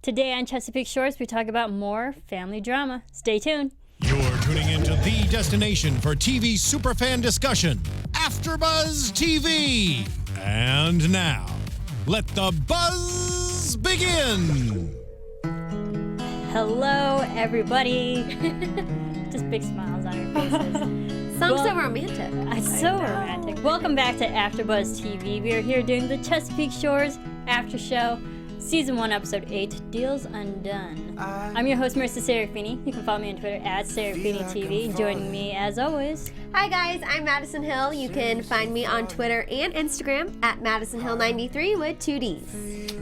Today on Chesapeake Shores, we talk about more family drama. Stay tuned. You're tuning into the destination for TV superfan discussion, AFTERBUZZ TV. And now, let the buzz begin. Hello, everybody. Just big smiles on your faces. Sounds so romantic. It's so romantic. Welcome back to AFTERBUZZ TV. We are here doing the Chesapeake Shores After Show, Season 1, Episode 8, Deals Undone. I'm your host, Marisa Serafini. You can follow me on Twitter at SeraphiniTV. Joining me, as always. Hi guys, I'm Maddison Hill. You can find me on Twitter and Instagram at Maddison Hill 93 with 2 Ds.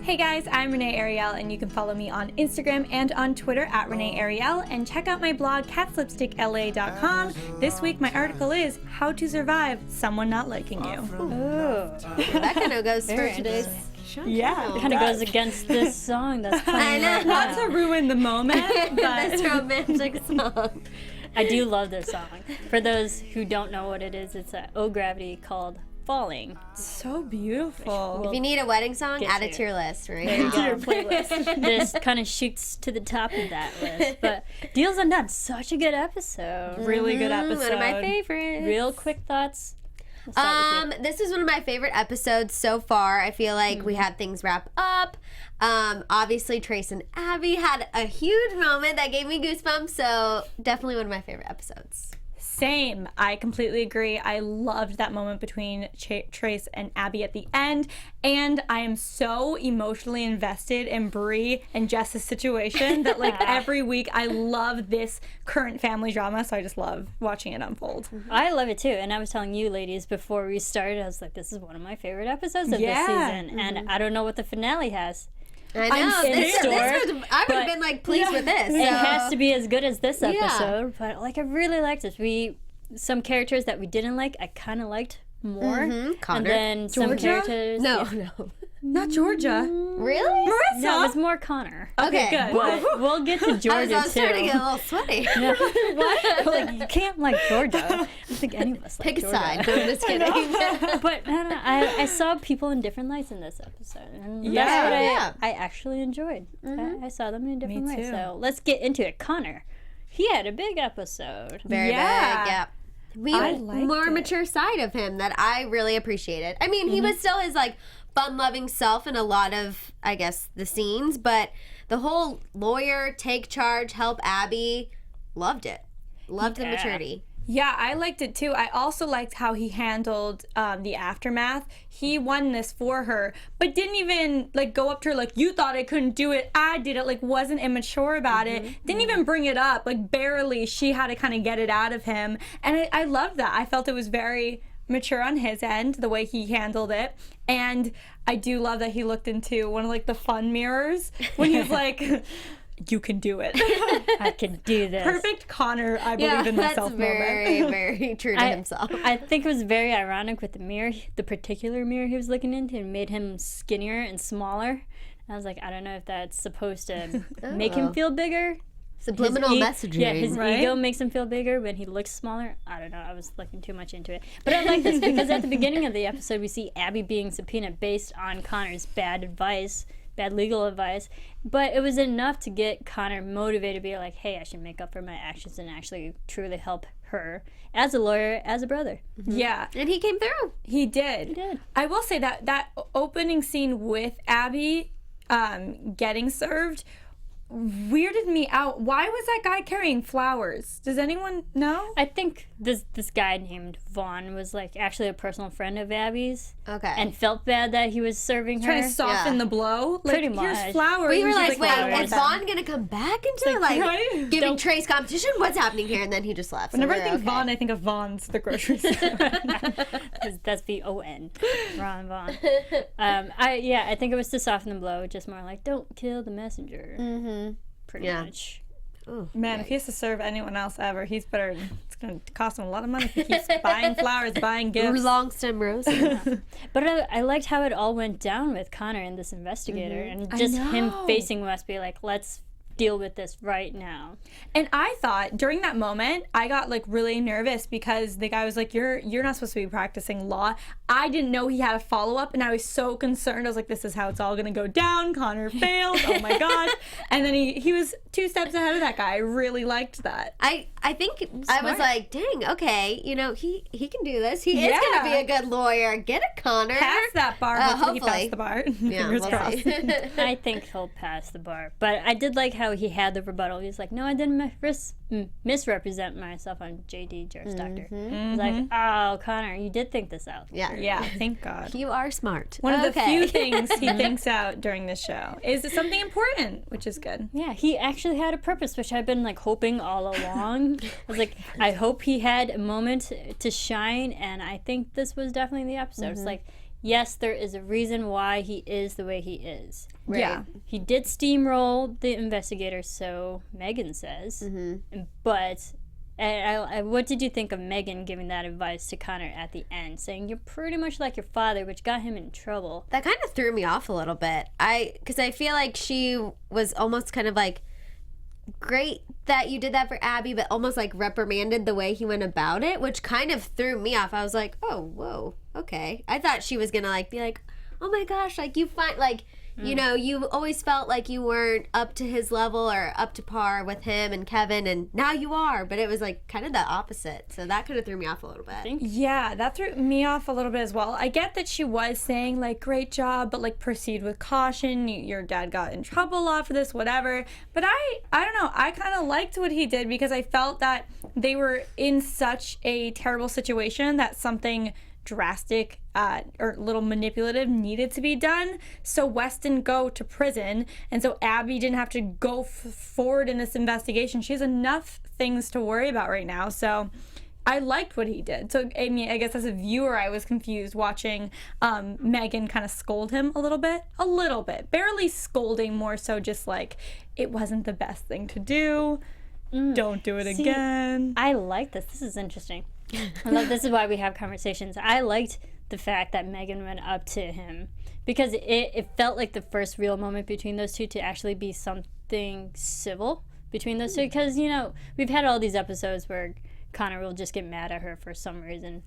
Hey guys, I'm Renee Ariel, and you can follow me on Instagram and on Twitter at Renee Ariel, and check out my blog, catslipstickla.com. This week, my article is How to Survive Someone Not Liking You. Ooh. That kind of goes for Very today's interesting. show. Yeah, It kind of goes against this song that's playing right not now. to ruin the moment, but This romantic song. I do love this song. For those who don't know what it is, it's a Oh Gravity called Falling. so beautiful. If you need a wedding song, Get add to it to your list right There you now. go. Your playlist. This kind of shoots to the top of that list. But Deals Undone, such a good episode. Really good episode. One of my favorites. Real quick thoughts. We'll start with you. This is one of my favorite episodes so far. I feel like we had things wrap up. Obviously, Trace and Abby had a huge moment that gave me goosebumps, so definitely one of my favorite episodes. Same. I completely agree. I loved that moment between Trace and Abby at the end, and I am so emotionally invested in Bree and Jess's situation that like every week I love this current family drama, so I just love watching it unfold. I love it too. And I was telling you ladies before we started, I was like, this is one of my favorite episodes of this Yeah. season. And I don't know what the finale has. I know. in This store, I would have but- been like pleased with this. It so- has to be as good as this Yeah. episode, but like I really liked this. Some characters that we didn't like, I kind of liked more, Connor. and then some Georgia? characters. No, yeah. no. Not Georgia. Really? Marissa. No, it was more Connor. Okay. good. But we'll get to Georgia I was starting to too. get a little sweaty. What? Like you can't like Georgia. I don't think any of us like Pick a Georgia. side. No, I'm just kidding. But I saw people in different lights in this episode, and Yeah. that's what Yeah. I actually enjoyed. I saw them in different Me ways. too. So let's get into it. Connor, he had a big episode. Very Yeah. big, yeah. We I had liked more it. mature side of him that I really appreciated. I mean, he was still his like fun-loving self in a lot of, I guess, the scenes, but the whole lawyer, take charge, help Abby, loved it. Loved the Yeah. maturity. Yeah, I liked it too. I also liked how he handled the aftermath. He won this for her, but didn't even like go up to her like, you thought I couldn't do it, I did it, like wasn't immature about it. Didn't even bring it up, like barely. She had to kind of get it out of him. And I loved that. I felt it was very mature on his end, the way he handled it. And I do love that he looked into one of like the fun mirrors when he was like, you can do it. I can do this. Perfect Connor, I believe Yeah, in that's myself very, moment. very true to himself. I think it was very ironic with the mirror, the particular mirror he was looking into, and made him skinnier and smaller. I was like, I don't know if that's supposed to make him feel bigger. Subliminal messaging. Yeah, his right? ego makes him feel bigger when he looks smaller. I don't know. I was looking too much into it. But I like this because at the beginning of the episode, we see Abby being subpoenaed based on Connor's bad legal advice. But it was enough to get Connor motivated to be like, hey, I should make up for my actions and actually truly help her as a lawyer, as a brother. Yeah. And he came through. He did. He did. I will say that opening scene with Abby getting served weirded me out. Why was that guy carrying flowers? Does anyone know? I think this guy named Vaughn was like actually a personal friend of Abby's Okay. and felt bad that he was serving her. Trying to soften Yeah. the blow? Like, Pretty But here's much. flowers. you were And like, she's wait, flowers. is Vaughn going to come back into it? Like, right? giving Trace competition? What's happening here? And then he just left. So Whenever I we're think okay. Vaughn, I think of Vaughn's, the grocery store. That's V-O-N. Ron Vaughn. I think it was to soften the blow, just more like, don't kill the messenger. Pretty Yeah. much. Ooh, Man, if he has to serve anyone else ever, he's better. It's going to cost him a lot of money if he keeps buying flowers, buying gifts. long stem roses. But I liked how it all went down with Connor and this investigator, and I just him know. facing West, be like, let's deal with this right now. And I thought during that moment, I got like really nervous because the guy was like, you're not supposed to be practicing law. I didn't know he had a follow-up, and I was so concerned. I was like, this is how it's all gonna go down. Connor failed. Oh my gosh. And then he was 2 steps ahead of that guy. I really liked that. I think I was like, dang, okay, you know, he can do this. He is gonna be a good lawyer. Get it, Connor. Pass that bar. Hopefully he passed the bar. Yeah, Fingers we'll crossed. see. I think he'll pass the bar. But I did like how he had the rebuttal. He was like, no, I didn't misrepresent myself on JD, Juris Doctor. He's like, oh, Connor, you did think this out. Yeah. Yeah, thank God. You are smart. One of the few things he thinks out during this show is something important, which is good. Yeah, he actually had a purpose, which I've been like hoping all along. I was like, I hope he had a moment to shine, and I think this was definitely the episode. It's like, yes, there is a reason why he is the way he is. Right. Yeah. He did steamroll the investigator, so Megan says. But what did you think of Megan giving that advice to Connor at the end, saying you're pretty much like your father, which got him in trouble? That kind of threw me off a little bit. Because I feel like she was almost kind of like, great that you did that for Abby, but almost like reprimanded the way he went about it, which kind of threw me off. I was like, oh, whoa, okay. I thought she was gonna like be like, oh my gosh, like you find like, you know, you always felt like you weren't up to his level or up to par with him and Kevin, and now you are. But it was like kind of the opposite. So that kind of threw me off a little bit. Yeah, that threw me off a little bit as well. I get that she was saying, like, great job, but, like, proceed with caution. Your dad got in trouble a lot for this, whatever. But I don't know. I kind of liked what he did because I felt that they were in such a terrible situation that something drastic or a little manipulative needed to be done, so Wes didn't go to prison, and so Abby didn't have to go forward in this investigation. She has enough things to worry about right now, so I liked what he did. So I mean, I guess as a viewer, I was confused watching Megan kind of scold him a little bit, barely scolding, more so just like it wasn't the best thing to do. Don't do it again. I like this. This is interesting. I love this is why we have conversations. I liked the fact that Megan went up to him because it felt like the first real moment between those two to actually be something civil between those two. Because, you know, we've had all these episodes where Connor will just get mad at her for some reason.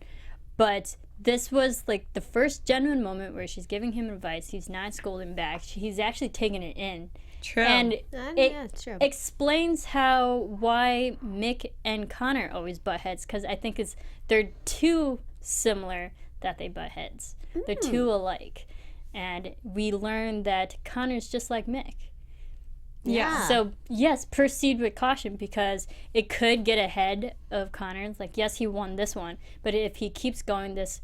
But this was like the first genuine moment where she's giving him advice. He's not scolding back. He's actually taking it in. True. And it's true. explains why Mick and Connor always butt heads, because I think they're too similar that they butt heads. They're too alike. And we learn that Connor's just like Mick. Yeah. So, yes, proceed with caution because it could get ahead of Connor. It's like, yes, he won this one, but if he keeps going this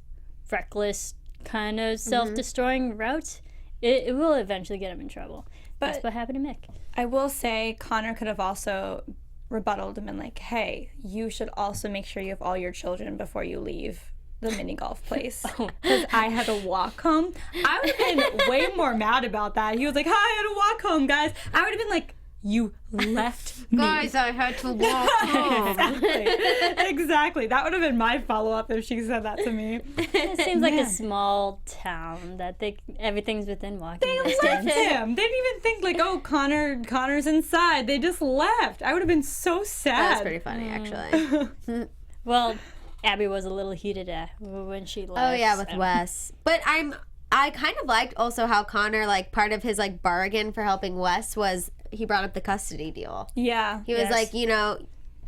reckless kind of self-destroying route, it will eventually get him in trouble. But that's what happened to Mick. I will say Connor could have also rebutted him and like, hey, you should also make sure you have all your children before you leave the mini golf place. Because I had to walk home. I would have been way more mad about that. He was like, hi, I had to walk home, guys. I would have been like, you left me. Guys, I had to walk home. Exactly. That would have been my follow-up if she said that to me. It seems like a small town that everything's within walking They distance. left him. They didn't even think like, oh, Connor's inside. They just left. I would have been so sad. That was pretty funny, actually. Well, Abby was a little heated when she left. Oh yeah, with Wes. But I kind of liked also how Connor, like, part of his like bargain for helping Wes was he brought up the custody deal. Yeah. He was like, you know,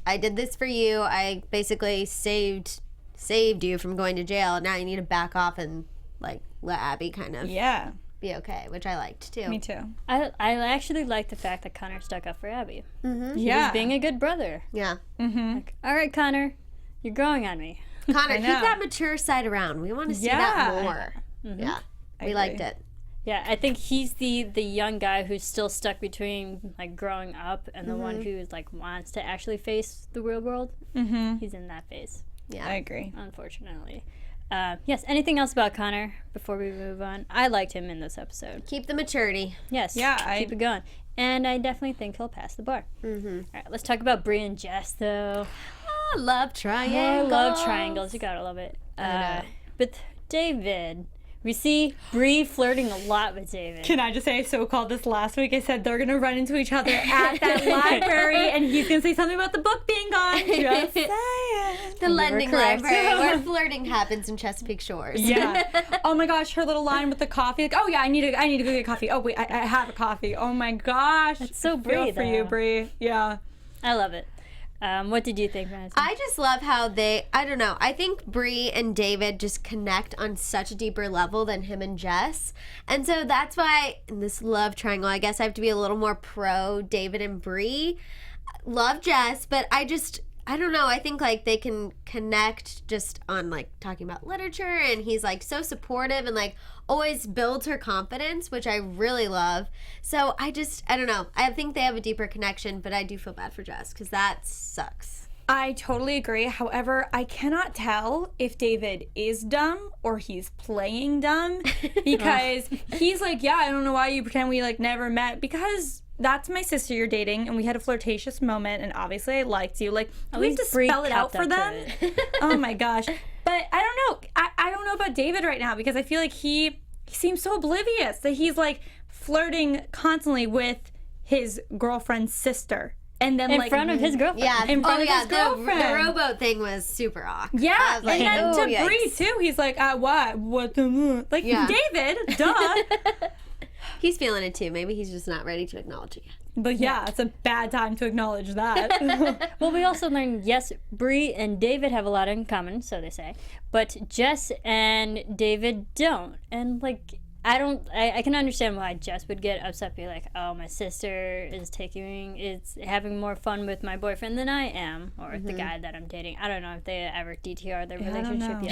I did this for you. I basically saved you from going to jail. Now you need to back off and like let Abby kind of be okay, which I liked too. Me too. I actually like the fact that Connor stuck up for Abby. He Yeah. was being a good brother. Yeah. Like, all right, Connor, you're growing on me. Connor, keep that mature side around. We want to see that more. Yeah. We liked it. Yeah, I think he's the young guy who's still stuck between like growing up and the one who like wants to actually face the real world. He's in that phase. Yeah. I agree. Unfortunately. Yes. Anything else about Connor before we move on? I liked him in this episode. Keep the maturity. Yes. Yeah, keep it going. And I definitely think he'll pass the bar. All right, let's talk about Bree and Jess, though. I love triangles. I love triangles. You gotta love it. But David, We see Bree flirting a lot with David. Can I just say, I so called this last week. I said they're going to run into each other at that library, and he's going to say something about the book being gone. Just saying. The lending correct. library where flirting happens in Chesapeake Shores. Yeah. Oh my gosh, her little line with the coffee. Like, oh yeah, I need to go get coffee. Oh wait, I have a coffee. Oh my gosh. It's so Feel Bree, for you, though. Bree. Yeah. I love it. What did you think, Madison? I just love how I don't know, I think Bree and David just connect on such a deeper level than him and Jess. And so that's why in this love triangle, I guess I have to be a little more pro David and Bree. Love Jess, but I don't know, I think like they can connect just on like talking about literature, and he's like so supportive and like always builds her confidence, which I really love. So I don't know, I think they have a deeper connection, but I do feel bad for Jess because that sucks. I totally agree. However, I cannot tell if David is dumb or he's playing dumb, because he's like, yeah, I don't know why you pretend we like never met, because that's my sister you're dating, and we had a flirtatious moment, and obviously I liked you. Like, do we have to Bree spell it out kept for up them? to it. Oh my gosh. But I don't know. I don't know about David right now, because I feel like he seems so oblivious that he's like flirting constantly with his girlfriend's sister. And then In like front of his girlfriend. Yeah. In front of his the girlfriend. rowboat thing was super awkward. Yeah, I was like, and then oh, to Bree yikes. too. He's like, what the like, Yeah. David, duh. He's feeling it too. Maybe he's just not ready to acknowledge it yet. But yeah, it's a bad time to acknowledge that. Well, we also learned, yes, Bree and David have a lot in common, so they say, but Jess and David don't. And like, I can understand why Jess would get upset, be like, oh, my sister is having more fun with my boyfriend than I am, or the guy that I'm dating. I don't know if they ever DTR their relationship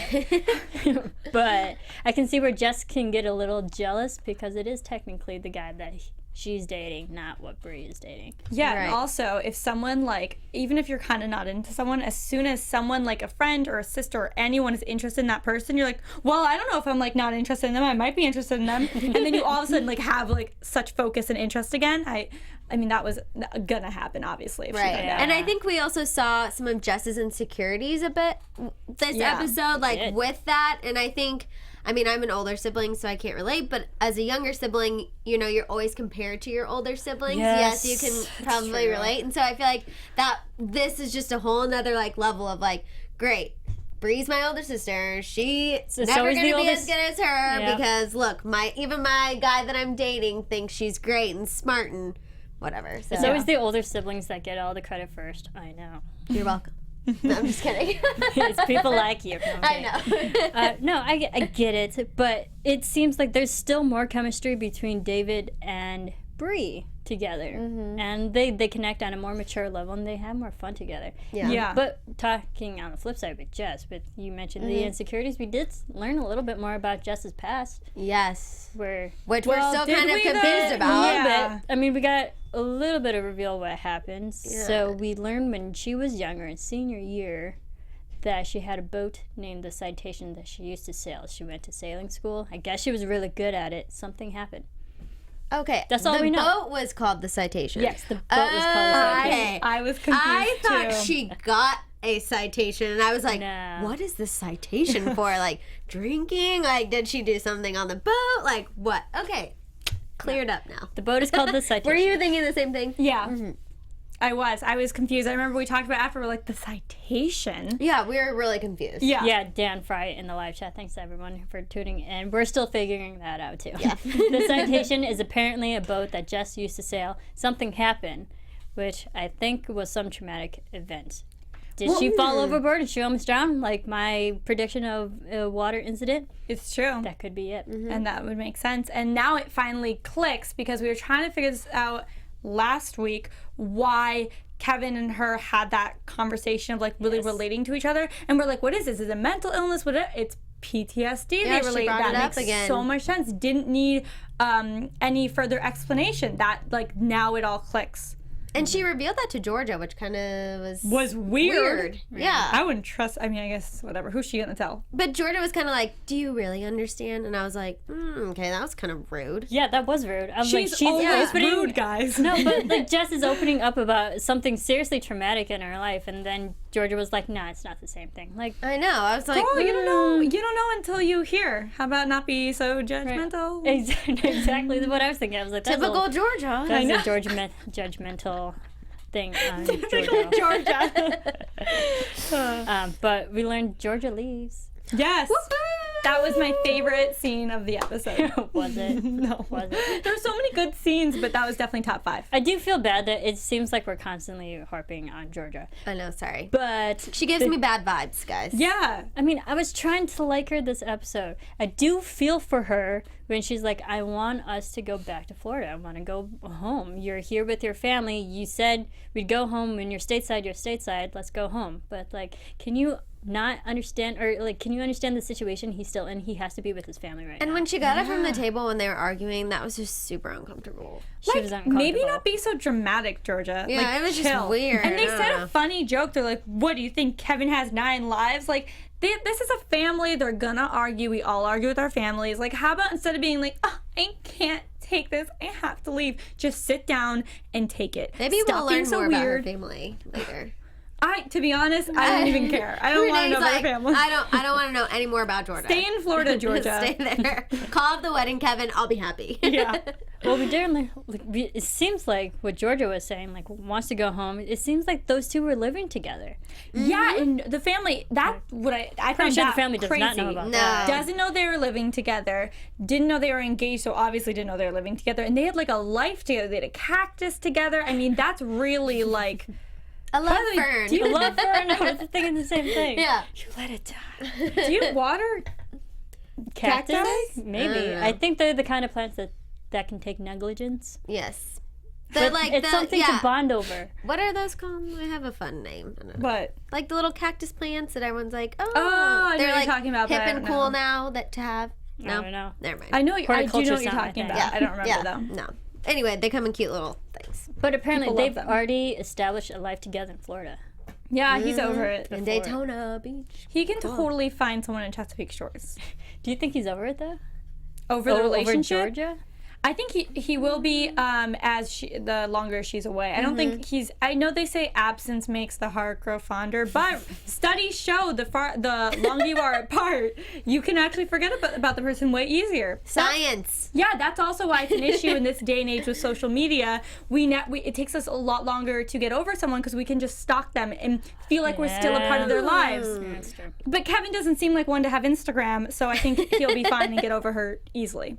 yet. But I can see where Jess can get a little jealous, because it is technically the guy that she's dating, not what Bree is dating. Yeah, Right. and also if someone like, even if you're kind of not into someone, as soon as someone like a friend or a sister or anyone is interested in that person, you're like, well, I don't know if I'm like not interested in them. I might be interested in them. And then you all of a sudden like have like such focus and interest again. I mean, that was gonna happen, obviously. If she Right. found out. And I think we also saw some of Jess's insecurities a bit this Yeah, episode, like did. with that. And I think, I mean, I'm an older sibling, so I can't relate, but as a younger sibling, you know, you're always compared to your older siblings. Yes, Yes, you can that's probably true. relate. And so I feel like that this is just a whole nother like level of like, great. Bree's my older sister. She's So never is gonna the be oldest- as good as her Yeah. because look, even my guy that I'm dating thinks she's great and smart and whatever. So It's always the older siblings that get all the credit first. I know. you're welcome. No, I'm just kidding. It's people like you. No, I'm I kidding. know. No, I get it, but it seems like there's still more chemistry between David and Bree together, and they connect on a more mature level, and they have more fun together. Yeah. But talking on the flip side with Jess, but you mentioned the insecurities, we did learn a little bit more about Jess's past, Yes. where Which we're still did kind of we, though? confused a about. little Yeah. bit. I mean, we got a little bit of reveal what happens. Yeah. So we learned when she was younger, in senior year, that she had a boat named the Citation that she used to sail. She went to sailing school. I guess she was really good at it. Something happened. Okay. That's all we know. The boat was called the Citation. Yes, the boat was called the Citation. Okay. I was confused I thought too. she got a citation, and I was like, No. what is this citation for? Like, drinking? Like, did she do something on the boat? Like, what? Okay. Cleared up now. The boat is called the Citation. Were you thinking the same thing? Yeah. I was confused. I remember we talked about after, we're like, the citation? Yeah, we were really confused. Yeah. Yeah, Dan Fry in the live chat. Thanks everyone for tuning in. We're still figuring that out too. Yeah. The Citation is apparently a boat that Jess used to sail. Something happened, which I think was some traumatic event. Did she fall overboard and she almost drowned? Like my prediction of a water incident? It's true. That could be it. And that would make sense. And now it finally clicks, because we were trying to figure this out last week, why Kevin and her had that conversation of like really relating to each other. And we're like, what is this? Is it mental illness? It's PTSD. Yeah, They she relate. brought That it up makes again. so much sense. Didn't need any further explanation. That like now it all clicks. And she revealed that to Georgia, which kind of Was weird. Yeah. I wouldn't trust. I mean, I guess whatever. Who's she gonna tell? But Georgia was kind of like, do you really understand? And I was like, okay, that was kind of rude. Yeah, that was rude. I was She's like, she's always opening. rude, guys. No, but like Jess is opening up about something seriously traumatic in her life, and then Georgia was like, nah, it's not the same thing. Like, I know. I was like, Oh, you don't know. You don't know until you hear. How about not be so judgmental? exactly what I was thinking. I was like, that's typical a, Georgia. that's a judgmental thing on Typical Georgia. Georgia. But we learned Georgia leaves. Yes. That was my favorite scene of the episode. Was it? No. Was it? There were so many good scenes, but that was definitely top 5. I do feel bad that it seems like we're constantly harping on Georgia. I know, sorry. But She gives me bad vibes, guys. Yeah. I mean, I was trying to like her this episode. I do feel for her when she's like, I want us to go back to Florida. I want to go home. You're here with your family. You said we'd go home when you're stateside. Let's go home. But, like, can you not understand, or, like, can you understand the situation he's still in? He has to be with his family right now. And when she got up from the table when they were arguing, that was just super uncomfortable. She was uncomfortable. Maybe not be so dramatic, Georgia. Yeah, like, it was chill. just weird. And they I don't said know. a funny joke. They're like, what, do you think Kevin has 9 lives? Like, this is a family. They're gonna argue. We all argue with our families. Like, how about instead of being like, oh, I can't take this, I have to leave, just sit down and take it. Maybe Stop we'll being learn so more about her weird. family later. To be honest, I don't even care. I don't want to know about her family. I don't want to know any more about Georgia. Stay in Florida, Georgia. Stay there. Call off the wedding, Kevin. I'll be happy. Yeah. Well, we didn't. It seems like what Georgia was saying, like, wants to go home. It seems like those two were living together. Yeah, and the family, that's what I found sure the that family does crazy. not know about No. that. Doesn't know they were living together, didn't know they were engaged, so obviously didn't know they were living together, and they had like a life together. They had a cactus together. I mean, that's really like, I love By the way, Fern. do you I love her, and I was thinking the same thing. Yeah. You let it die. do you water Cactus? cactus? Maybe. I I think they're the kind of plants that can take negligence. Yes. But it's something to bond over. What are those called? I have a fun name. I don't know. What? Like the little cactus plants that everyone's like, oh, I know they're what like you're talking about, but hip I and don't cool know. now that to have. No, I don't know. never mind. I know, I do know Horticulture what you're sound, I talking think. about. I don't remember though. No. Anyway, they come in cute little things. But apparently People love they've them. already established a life together in Florida. Yeah, he's over it. In Daytona Beach. He can totally find someone in Chesapeake Shores. Do you think he's over it though? Over the Over relationship? Georgia? I think he will be as the longer she's away. I don't think he's. I know they say absence makes the heart grow fonder, but studies show the longer you are apart, you can actually forget about the person way easier. Science. Yeah, that's also why it's an issue in this day and age with social media. It takes us a lot longer to get over someone because we can just stalk them and feel like we're still a part of their lives. Yeah, that's true. But Kevin doesn't seem like one to have Instagram, so I think he'll be fine and get over her easily.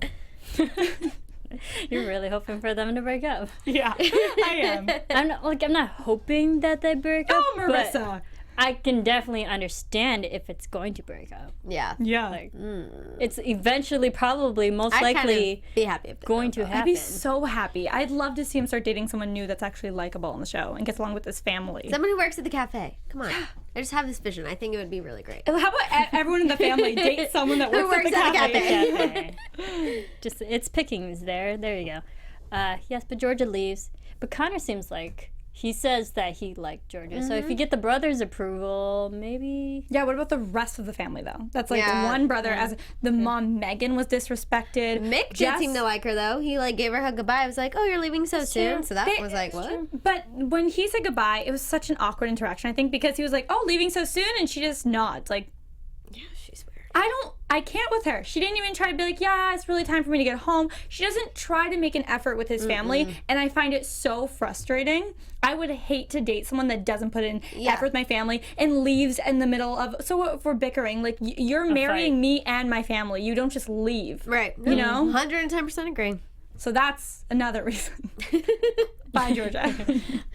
You're really hoping for them to break up. Yeah, I am. I'm not hoping that they break up. Oh, but Marissa. I can definitely understand if it's going to break up. Yeah. Yeah. Like, it's eventually, probably, most I'd likely kind of be happy if they going broke to up. happen. I'd be so happy. I'd love to see him start dating someone new that's actually likable on the show and gets along with his family. Someone who works at the cafe. Come on. I just have this vision. I think it would be really great. How about everyone in the family date someone that Who works, works at the at the cafe? Cafe. Just it's pickings there. There you go. Yes, but Georgia leaves. But Connor seems like he says that he liked Georgia. So if you get the brother's approval, maybe. Yeah, what about the rest of the family, though? That's like Yeah. one brother, as the mom, Megan, was disrespected. Mick did Jess- seem to like her though. He like gave her a goodbye. I was like, "Oh, you're leaving so soon." true. So that was like, "What?" But when he said goodbye, it was such an awkward interaction, I think, because he was like, oh, leaving so soon? And she just nods. Like, Yeah, she's weird. I can't with her. She didn't even try to be like, yeah, it's really time for me to get home. She doesn't try to make an effort with his family, and I find it so frustrating. I would hate to date someone that doesn't put in effort with my family and leaves in the middle of, so if we're bickering, like, you're marrying me and my family. You don't just leave. Right. You know? 110% agree. So that's another reason. Bye, Georgia.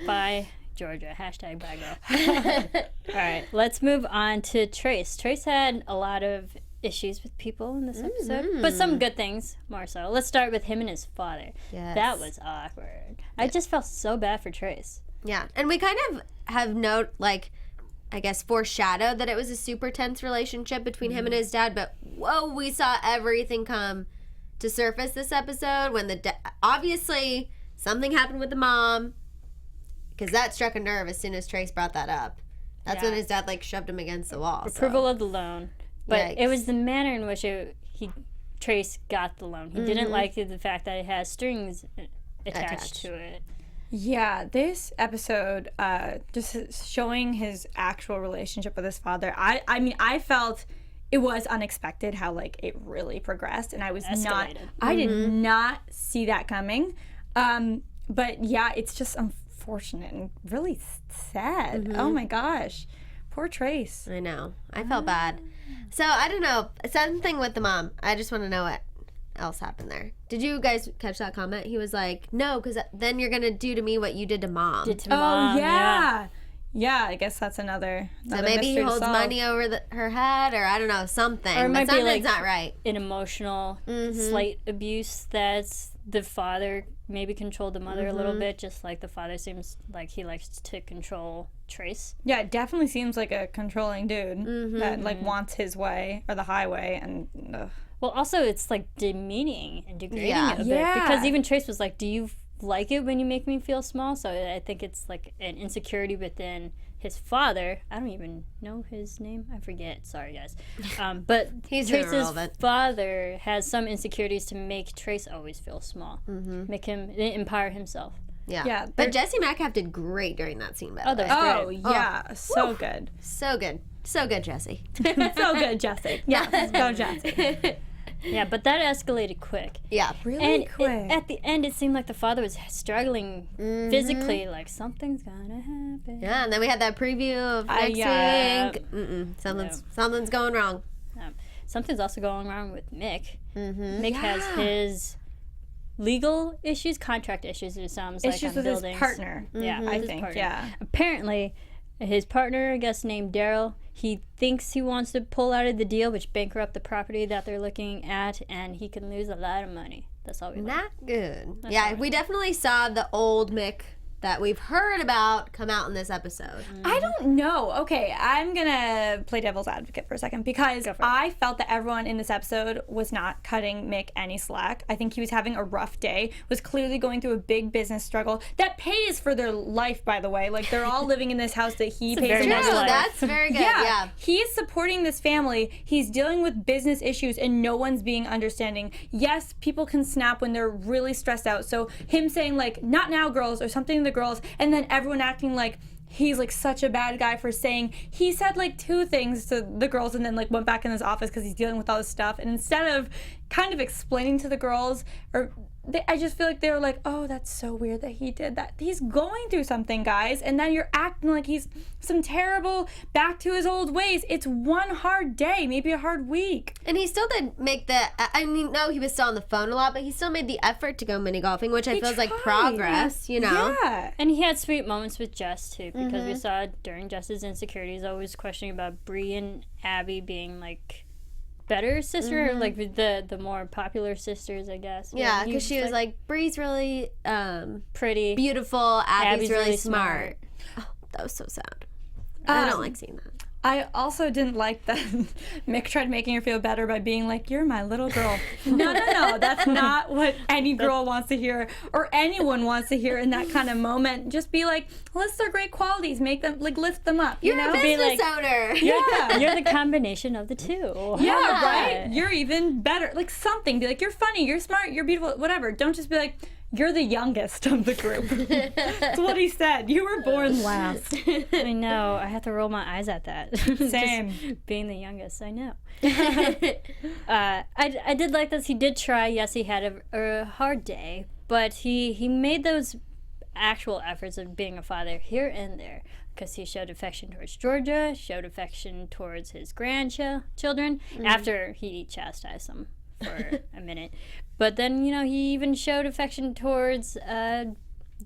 Bye, Georgia. Hashtag bye girl. All right, let's move on to Trace. Trace had a lot of issues with people in this episode, but some good things more so. Let's start with him and his father. Yes. That was awkward. I just felt so bad for Trace. Yeah, and we kind of have I guess foreshadowed that it was a super tense relationship between him and his dad, but whoa, we saw everything come to surface this episode when obviously something happened with the mom, because that struck a nerve as soon as Trace brought that up. That's when his dad like shoved him against the wall. Approval of the loan, but it Yikes. was the manner in which Trace got the loan. He didn't like the fact that it has strings attached to it. Yeah, this episode, just showing his actual relationship with his father. I mean, I felt it was unexpected how like it really progressed, and I was I did not see that coming. But yeah, it's just unfortunate and really sad. Oh my gosh, poor Trace. I know. I felt bad. So I don't know. Something with the mom. I just want to know what else happened there. Did you guys catch that comment? He was like, no, because then you're gonna do to me what you did to mom. Oh yeah, I guess that's another So maybe he holds money over her head, or I don't know, something. Or it might be like not right. an emotional slight abuse that's the father maybe controlled the mother a little bit, just like the father seems like he likes to control Trace. Yeah, it definitely seems like a controlling dude that like wants his way or the highway, and well, also it's like demeaning and degrading Yeah. a bit, because even Trace was like, do you like it when you make me feel small? So I think it's like an insecurity within his father. I don't even know his name. I forget. Sorry, guys. But He's Trace's irrelevant. father has some insecurities to make Trace always feel small, make him empower himself. Yeah. But Jesse Metcalf did great during that scene, by the way. oh yeah, so good. So good. So good, Jesse. So good, Jesse. Yes, go Jesse. Yeah, but that escalated quick. Yeah. Really And quick. at the end, it seemed like the father was struggling physically, like something's gonna happen. Yeah, and then we had that preview of next week. Something's going wrong. Something's also going wrong with Mick. Mick has his legal issues, contract issues, it sounds like, Issues on with buildings. his partner. Yeah, I his think. partner. Yeah. Apparently, his partner, I guess named Daryl, he thinks he wants to pull out of the deal, which bankrupt the property that they're looking at, and he can lose a lot of money. That's all we know. Not good. Yeah, we definitely saw the old Mick that we've heard about come out in this episode. I don't know. Okay, I'm gonna play devil's advocate for a second because I felt that everyone in this episode was not cutting Mick any slack. I think he was having a rough day, was clearly going through a big business struggle that pays for their life, by the way. Like, they're all living in this house that he pays very for. nice life. That's very good. Yeah. He is supporting this family. He's dealing with business issues and no one's being understanding. Yes, people can snap when they're really stressed out. So him saying like, not now, girls, or something to the girls, and then everyone acting like he's like such a bad guy for saying he said like 2 things to the girls and then like went back in his office because he's dealing with all this stuff. And instead of kind of explaining to the girls, or I just feel like they were like, oh, that's so weird that he did that. He's going through something, guys, and now you're acting like he's some terrible back to his old ways. It's one hard day, maybe a hard week. And he still did make the, I mean, no, he was still on the phone a lot, but he still made the effort to go mini golfing, which I feel is like progress, you know? Yeah. And he had sweet moments with Jess, too, because we saw during Jess's insecurities, always questioning about Bree and Abby being, like, better sister, or, like, the more popular sisters, I guess. Yeah, because she was like, Bree's really pretty. beautiful, Abby's really smart. smart. Oh, that was so sad. I don't like seeing that. I also didn't like that Mick tried making her feel better by being like, you're my little girl. No. That's not what any girl wants to hear, or anyone wants to hear in that kind of moment. Just be like, list their great qualities, make them, like, lift them up. You're a business owner. Yeah. You're the combination of the two. Yeah, right? You're even better. Like, something. Be like, you're funny, you're smart, you're beautiful, whatever. Don't just be like, you're the youngest of the group. That's what he said. You were born last. I know. I have to roll my eyes at that. Same. Just being the youngest, I know. I did like this. He did try. Yes, he had a hard day, but he made those actual efforts of being a father here and there, because he showed affection towards Georgia, showed affection towards his grandchildren after he chastised them for a minute. But then, you know, he even showed affection towards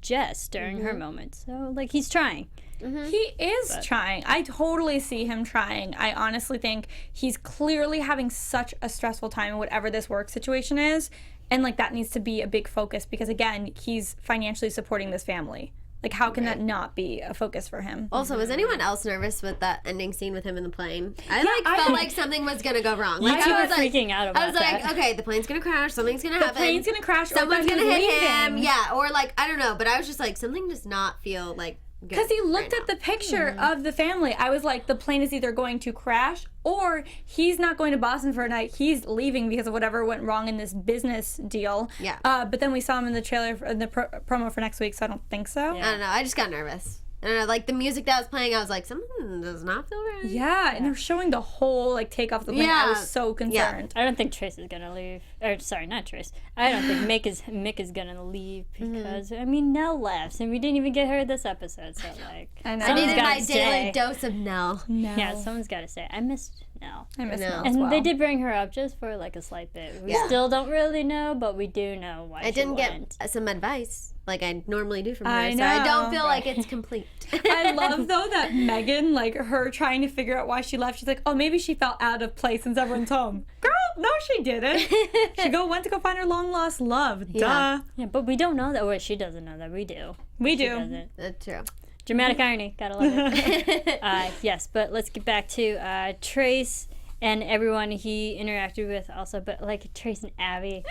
Jess during her moment. So, like, he's trying. He is trying. I totally see him trying. I honestly think he's clearly having such a stressful time in whatever this work situation is. And, like, that needs to be a big focus because, again, he's financially supporting this family. Like, how can that not be a focus for him? Also, was anyone else nervous with that ending scene with him in the plane? I felt like something was going to go wrong. Like, You two I were was like, freaking out about I was that. like, okay, the plane's going to crash, something's going to happen. The plane's going to crash. Someone's going going to to hit him. Yeah, or like, I don't know, but I was just like, something does not feel like Because he looked at the picture of the family. I was like, the plane is either going to crash or he's not going to Boston for a night. He's leaving because of whatever went wrong in this business deal. Yeah. But then we saw him in the trailer, in the promo for next week, so I don't think so. I don't know. I just got nervous. I don't know, like the music that was playing, I was like, something does not feel right. Yeah, and they're showing the whole like takeoff of the plane. I was so concerned. I don't think Trace is gonna leave. Or sorry, not Trace. I don't think Mick is gonna leave because I mean Nell laughs and we didn't even get her this episode. So like, I know. I needed my gotta daily stay. dose of Nell. No. Yeah, someone's got to say. I missed Nell. I miss I know. Mel as And well. they did bring her up just for like a slight bit. We still don't really know, but we do know why I didn't she went. get some advice like I normally do from her, I so I know. don't feel like it's complete. I love though that Megan, like her trying to figure out why she left. She's like, oh, maybe she felt out of place since everyone's home. Girl, no, she didn't. She went to go find her long lost love. Yeah. Duh. Yeah, but we don't know that. Well, she doesn't know that. We do. We She do. doesn't. That's true. Dramatic irony. Gotta love it. Yes, but let's get back to Trace and everyone he interacted with also. But like Trace and Abby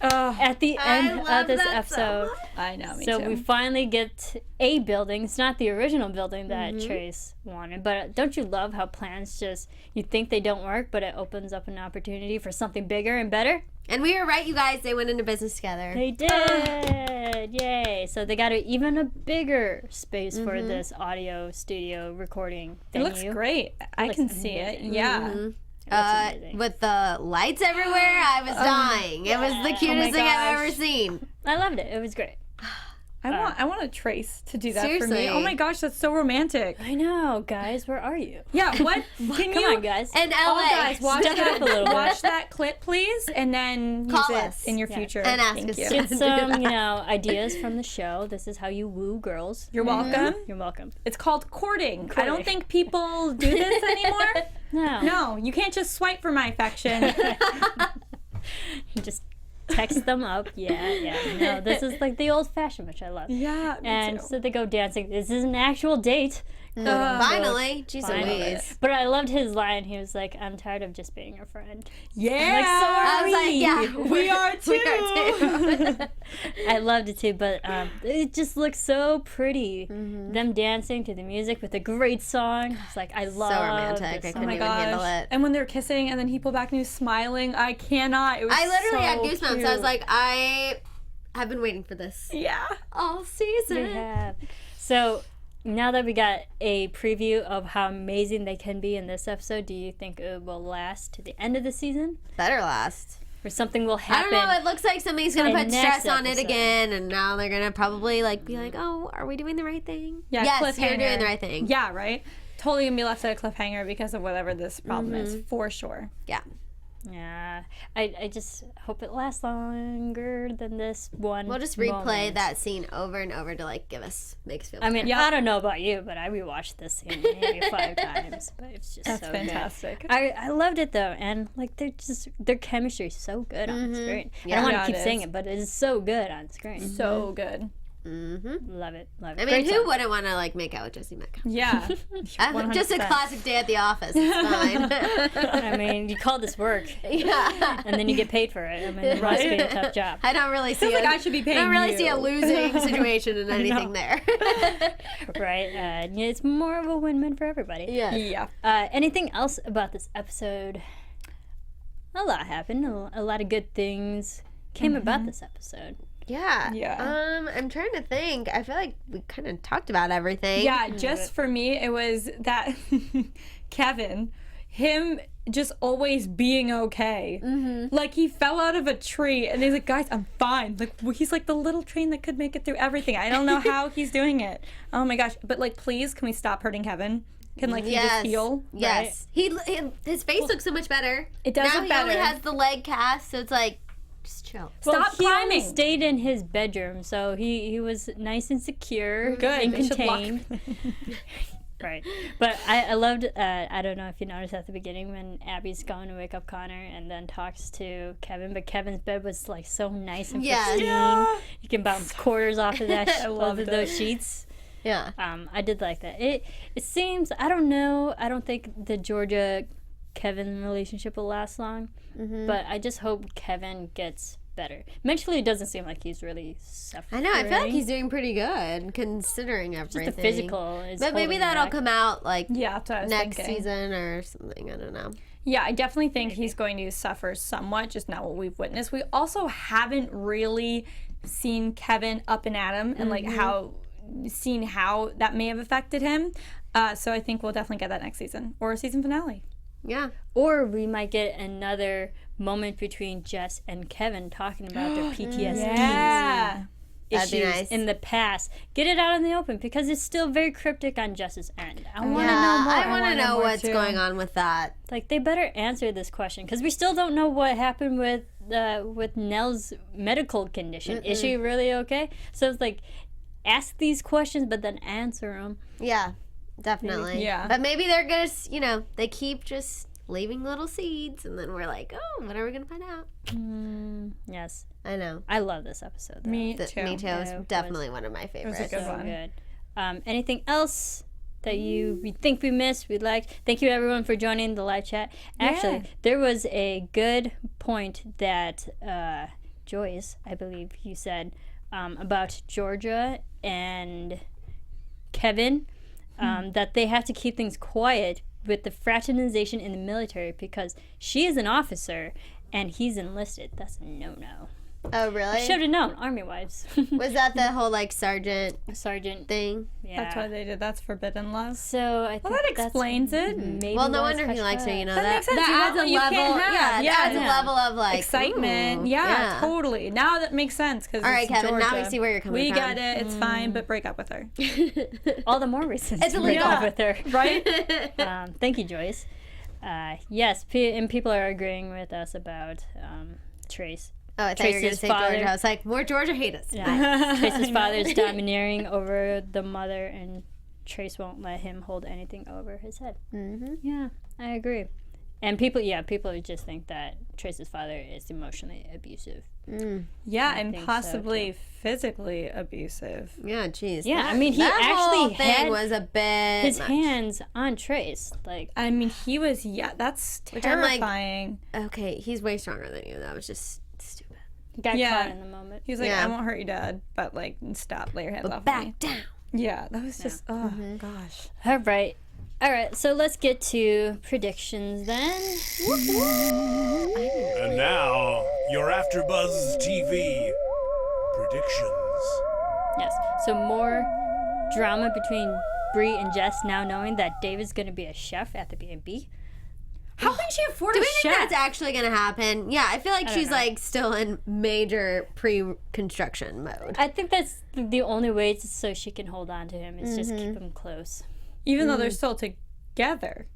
at the end love of this that so episode. much. I know, me So too. we finally get a building. It's not the original building that Mm-hmm. Trace wanted, but don't you love how plans just, you think they don't work, but it opens up an opportunity for something bigger and better? And we were right, you guys. They went into business together. They did! Yay! So they got even a bigger space for this audio studio recording It venue. looks great. I Looks can see it. amazing. Yeah. It looks amazing. With the lights everywhere, I was dying. It was the cutest thing I've ever gosh. seen. I loved it. It was great. I want a Trace to do that for Seriously. me. Oh my gosh, that's so romantic. I know, guys. Where are you? Yeah, what? Can Come you on, guys. And LA. Oh, guys, watch Step that, up a little bit. watch that clip, please, and then Call use us. it in your Yeah. future. And ask Thank us you. to- Get some, ideas from the show. This is how you woo girls. You're welcome. You're welcome. It's called courting. I Courting. don't think people do this anymore. No. No, you can't just swipe for my affection. You just text them up. Yeah. No, this is like the old fashioned, which I love. Yeah, me And too. so they go dancing. This is an actual date. Finally. Jeez Finally. Louise. But I loved his line. He was like, I'm tired of just being your friend. Yeah, so are I was like, yeah. we are too. We are too. I loved it too, but it just looks so pretty. Them dancing to the music with a great song. It's like, I love so romantic. this I song. couldn't even handle it. And when they're kissing and then he pulled back and he was smiling, I cannot. It was I literally had so goosebumps. I was cute. like, I have been waiting for this yeah. all season. We have. So now that we got a preview of how amazing they can be in this episode, do you think it will last to the end of the season? Better last. Or something will I happen? don't know. It looks like somebody's gonna in put next stress on it episode. again, and now they're gonna probably like be like, "Oh, are we doing the right thing?" Yeah, yes, you're cliffhanger. doing the right thing. Yeah, right? Totally gonna be left at a cliffhanger because of whatever this problem is, for sure. Yeah. Yeah. I just hope it lasts longer than this one. We'll just replay moment. that scene over and over to like make us feel. I mean, Yeah. I don't know about you, but I rewatched this scene maybe 5 times. But it's just That's so fantastic. good. I loved it though, and like their chemistry is so good on screen. I Yeah. don't want Yeah, to keep it saying is. it, but it is so good on screen. So good. Love it. Love it. I mean, Great who song. wouldn't want to like make out with Jesse Metcalf? Yeah. Just a 100%. classic day at the office. It's fine. I mean, you call this work, yeah. and then you get paid for it. I mean, it must be a tough job. I don't really see. Feels like I should be I paying don't really see a you. losing situation in anything there. Right? Yeah, it's more of a win-win for everybody. yeah. Yeah. Anything else about this episode? A lot happened. A lot of good things came about this episode. Yeah. Yeah. I'm trying to think. I feel like we kind of talked about everything. Yeah, just for me, it was that Kevin, him just always being okay. Like, he fell out of a tree, and he's like, guys, I'm fine. Like, he's like the little train that could make it through everything. I don't know how he's doing it. Oh my gosh. But, like, please, can we stop hurting Kevin? Can, like, he just heal? Yes. His face looks so much better. It does now look he better. only has the leg cast, so it's like, just chill. Well, Stop he only climbing. stayed in his bedroom, so he was nice and secure, Good. and They should lock contained. Right, but I loved. I don't know if you noticed at the beginning when Abby's going to wake up Connor and then talks to Kevin, but Kevin's bed was like so nice and Yes. pristine. Yeah. You can bounce quarters off of that, I off loved of those it. sheets. Yeah. I did like that. It seems, I don't know. I don't think the Georgia Kevin relationship will last long, but I just hope Kevin gets better. Mentally, it doesn't seem like he's really suffering. I know. I feel like he's doing pretty good considering everything. Just the physical is But maybe holding that'll back. come out like that's what I was next thinking. season or something. I don't know. Yeah, I definitely think he's going to suffer somewhat, just not what we've witnessed. We also haven't really seen Kevin up and at him and like how that may have affected him. So I think we'll definitely get that next season or a season finale. Yeah. Or we might get another moment between Jess and Kevin talking about their PTSD Yeah. That'd be issues nice. in the past. Get it out in the open because it's still very cryptic on Jess's end. I want to Yeah, know more. I want to wanna know know more, what's too. going on with that. Like, they better answer this question because we still don't know what happened with Nell's medical condition. Is she really okay? So it's like, ask these questions, but then answer them. Yeah, definitely. Yeah. But maybe they're going to, they keep just leaving little seeds, and then we're like, oh, when are we going to find out? Yes, I know. I love this episode. Though. Me Me too. too. It's Yeah, it definitely one of my was favorites. a good So one. good. Anything else that we think we missed, we'd like? Thank you everyone for joining the live chat. Actually, there was a good point that Joyce, I believe you said, about Georgia and Kevin, that they have to keep things quiet with the fraternization in the military because she is an officer and he's enlisted. That's a no-no. Oh, really? Should have known, Army wives. Was that the whole, sergeant Sergeant. thing? Yeah. That's why they did. That's forbidden love. So I think Well, that that's explains it. maybe Well, no why wonder it's he likes her, hush-hush. That makes sense. You That adds want a what you level, can't have. yeah, it adds a level of, excitement. ooh, Yeah, totally. Now that makes sense. All All right, Kevin, now we see where you're coming from. We get it. It's fine, but break up with her. All the more reasons It's to break illegal. up with her. Right? Thank you, Joyce. Yes, and people are agreeing with us about Trace. Oh, I thought you were going to Trace's say father. Georgia. I was like, more Georgia haters. Yeah, Trace's father is domineering over the mother, and Trace won't let him hold anything over his head. Mm-hmm. Yeah, I agree. And people just think that Trace's father is emotionally abusive. Yeah, I and think so, possibly physically abusive. Yeah, jeez. Yeah, I mean, he that whole actually thing had was a bit his much. hands on Trace. Like, I mean, he was, that's Which I'm like- terrifying. Okay, he's way stronger than you. That was just stupid. got Yeah. caught in the moment. He was like, Yeah. I won't hurt you, Dad, but stop, lay your hands off me. Back down. Yeah, that was just, oh, gosh. All right, so let's get to predictions then. And now, your AfterBuzz TV predictions. Yes, so more drama between Bree and Jess now knowing that David's going to be a chef at the B&B. How can she afford Do a we think chef? that's actually going to happen? Yeah, I feel like don't she's know. still in major pre-construction mode. I think that's the only way so she can hold on to him is just keep him close. Even though they're still together.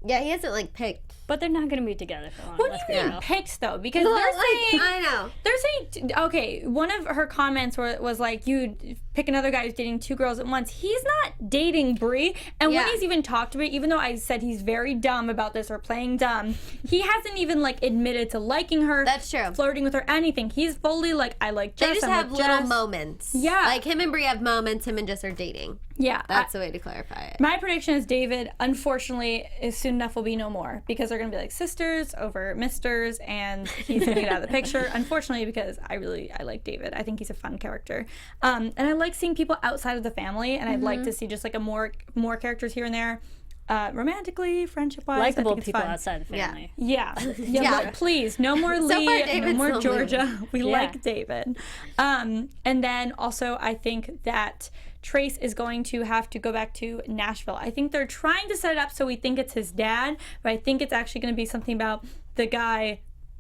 Yeah, he hasn't picked. But they're not going to be together for long. What let's do be you mean real. picked, though? Because Well, they're saying... I know. They're saying, okay, one of her comments was like, you pick another guy who's dating two girls at once. He's not dating Bree. And when Yeah. he's even talked to it, even though I said he's very dumb about this or playing dumb, he hasn't even admitted to liking her. That's true. Flirting with her, anything. He's fully I like Jess. They just I'm have with little Jess. moments. Yeah. Like him and Brie have moments, him and Jess are dating. Yeah. That's the way to clarify it. My prediction is David, unfortunately, is soon enough will be no more because they're going to be like sisters over misters and he's going to get out of the picture. Unfortunately, because I like David. I think he's a fun character. And I like seeing people outside of the family and I'd like to see just a more characters here and there. Romantically, friendship-wise, Likeable I think it's people fun. outside the Yeah. family. Yeah. Yeah. Please, no more Lee, far, no David's more the only Georgia. We Yeah. like David. And then also, I think that Trace is going to have to go back to Nashville. I think they're trying to set it up so we think it's his dad, but I think it's actually going to be something about the guy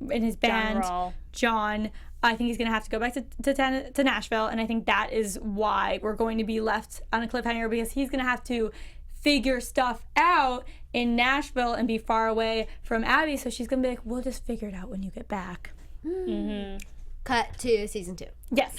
in his band, Rawl. John. I think he's going to have to go back to Nashville, and I think that is why we're going to be left on a cliffhanger because he's going to have to figure stuff out in Nashville and be far away from Abby. So she's going to be like, we'll just figure it out when you get back. Cut to season 2. Yes.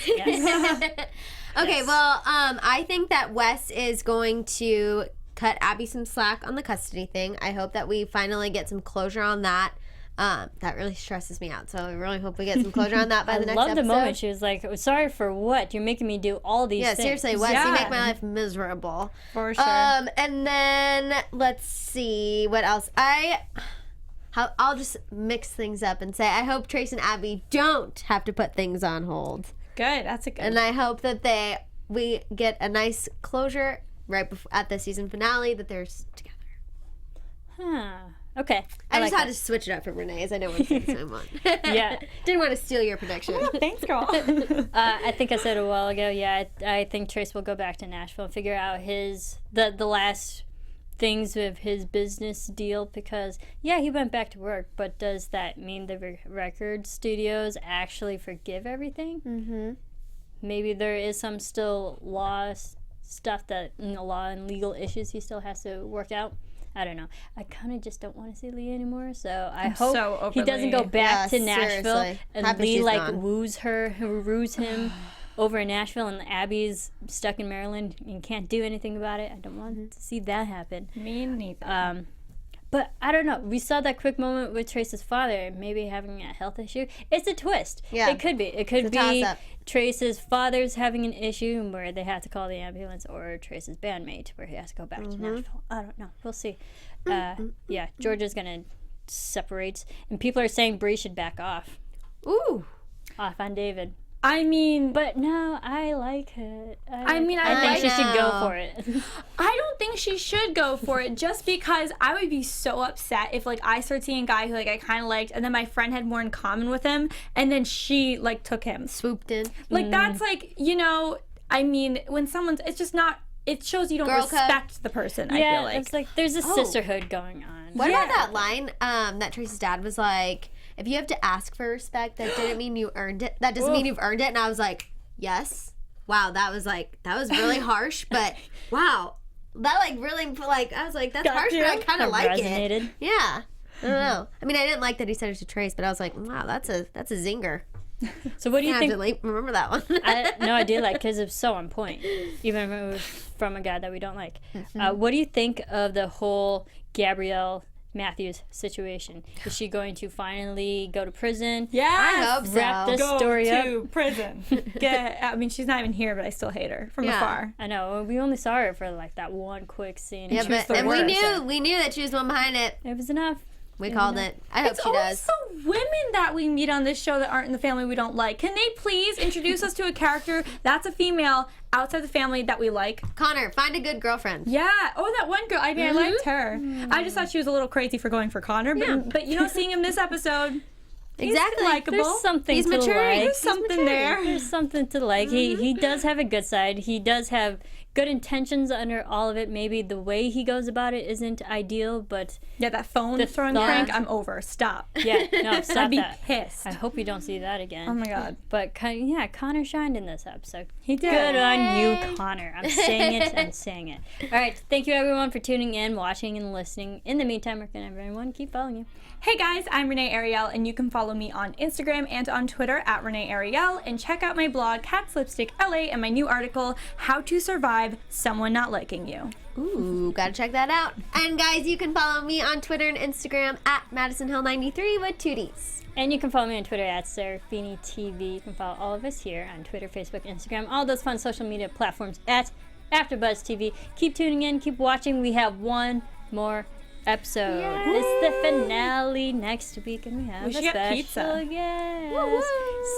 Okay, well, I think that Wes is going to cut Abby some slack on the custody thing. I hope that we finally get some closure on that. That really stresses me out, so I really hope we get some closure on that by the next Love episode. the moment she was like, sorry for what? You're making me do all these Yeah, things. seriously, Wes, Yeah. you make my life miserable. For sure. And then let's see what else. I'll just mix things up and say I hope Trace and Abby don't have to put things on hold. Good. That's a good. And I hope that we get a nice closure right before, at the season finale, that they're together. Huh. Okay. I just like had to switch it up for Renee's. I know one thing so much. Yeah. Didn't want to steal your prediction. Thanks, girl. I think I said a while ago, yeah, I think Trace will go back to Nashville and figure out the last things with his business deal, because, yeah, he went back to work, but does that mean the record studios actually forgive everything? Mm-hmm. Maybe there is some still law stuff law and legal issues he still has to work out. I don't know. I kind of just don't want to see Lee anymore, so I hope he doesn't go back to Nashville seriously. and Happy Lee she's like gone. woos him over in Nashville, and Abby's stuck in Maryland and can't do anything about it. I don't want to see that happen. Me neither. But I don't know. We saw that quick moment with Trace's father, maybe having a health issue. It's a twist. Yeah. It could be. It could It's a be toss-up. Trace's father's having an issue where they have to call the ambulance, or Trace's bandmate where he has to go back to Nashville. I don't know. We'll see. Yeah, Georgia's going to separate. And people are saying Bree should back off on David. I mean, But no, I like it. I think I she should go know. for it. I don't think she should go for it, just because I would be so upset if like I start seeing a guy who like I kind of liked, and then my friend had more in common with him, and then she like took him. Swooped in. Like that's like, I mean, when someone's, it's just not. It shows you don't Girl code. respect the person. I feel Yeah, like. it's like there's a sisterhood going on. What about that line that Trace's dad was like, if you have to ask for respect, that didn't mean you earned it. That doesn't mean you've earned it. And I was like, yes. Wow, that was really harsh, but wow. That really, I was like, that's harsh, but I kind of like resonated. it. Yeah. I don't know. I mean, I didn't like that he said it to Trace, but I was like, wow, that's a zinger. So what do you I think? have to remember that one. No, I did like, because it's so on point, even if it was from a guy that we don't like. What do you think of the whole Gabrielle Matthews situation? Is she going to finally go to prison? Yeah, I hope so. Wrap this go story to up. prison. I mean, she's not even here, but I still hate her from Yeah. afar. I know. We only saw her for like that one quick scene. Yeah, She was but the and worst. we knew that she was the one behind it. It was enough. We called it. I hope It's she always does. the women that we meet on this show that aren't in the family we don't like. Can they please introduce us to a character that's a female outside the family that we like? Connor, find a good girlfriend. Yeah. Oh, that one girl. I mean, I liked her. I just thought she was a little crazy for going for Connor, but seeing him this episode, Exactly. he's likable. There's something He's to maturing. like. There's something there. There's something to like. He does have a good side. He does have good intentions under all of it. Maybe the way he goes about it isn't ideal, but Yeah, that phone The throwing thought- prank, I'm over. Stop. yeah, no, stop I'd be that. pissed. I hope you don't see that again. Oh my God. But Connor shined in this episode. He did. Good on you, Connor. I'm saying it. I'm saying it. All right. Thank you, everyone, for tuning in, watching, and listening. In the meantime, where can everyone keep following you? Hey guys, I'm Renee Ariel, and you can follow me on Instagram and on Twitter at Renee Ariel, and check out my blog, Cat's Lipstick LA, and my new article, How to Survive Someone Not Liking You. Ooh, gotta check that out. And guys, you can follow me on Twitter and Instagram at Maddison Hill 93 with 2 Ds. And you can follow me on Twitter at Serafini TV. You can follow all of us here on Twitter, Facebook, Instagram, all those fun social media platforms at AfterBuzz TV. Keep tuning in, keep watching. We have one more episode. It's the finale next week, and we have We a should get special pizza. guest.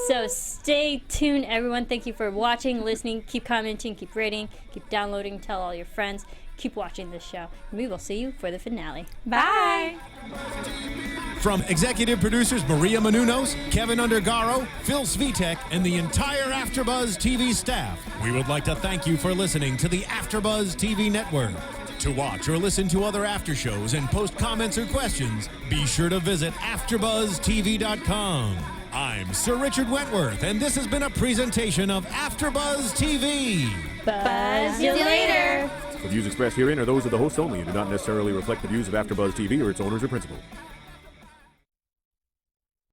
So stay tuned, everyone. Thank you for watching, listening. Keep commenting, keep rating, keep downloading. Tell all your friends. Keep watching this show, and we will see you for the finale. Bye. From executive producers Maria Menounos, Kevin Undergaro, Phil Svitek, and the entire AfterBuzz TV staff, we would like to thank you for listening to the AfterBuzz TV network. To watch or listen to other after shows and post comments or questions, be sure to visit AfterBuzzTV.com. I'm Sir Richard Wentworth, and this has been a presentation of AfterBuzz TV. Buzz See you later. The views expressed herein are those of the hosts only and do not necessarily reflect the views of AfterBuzz TV or its owners or principals.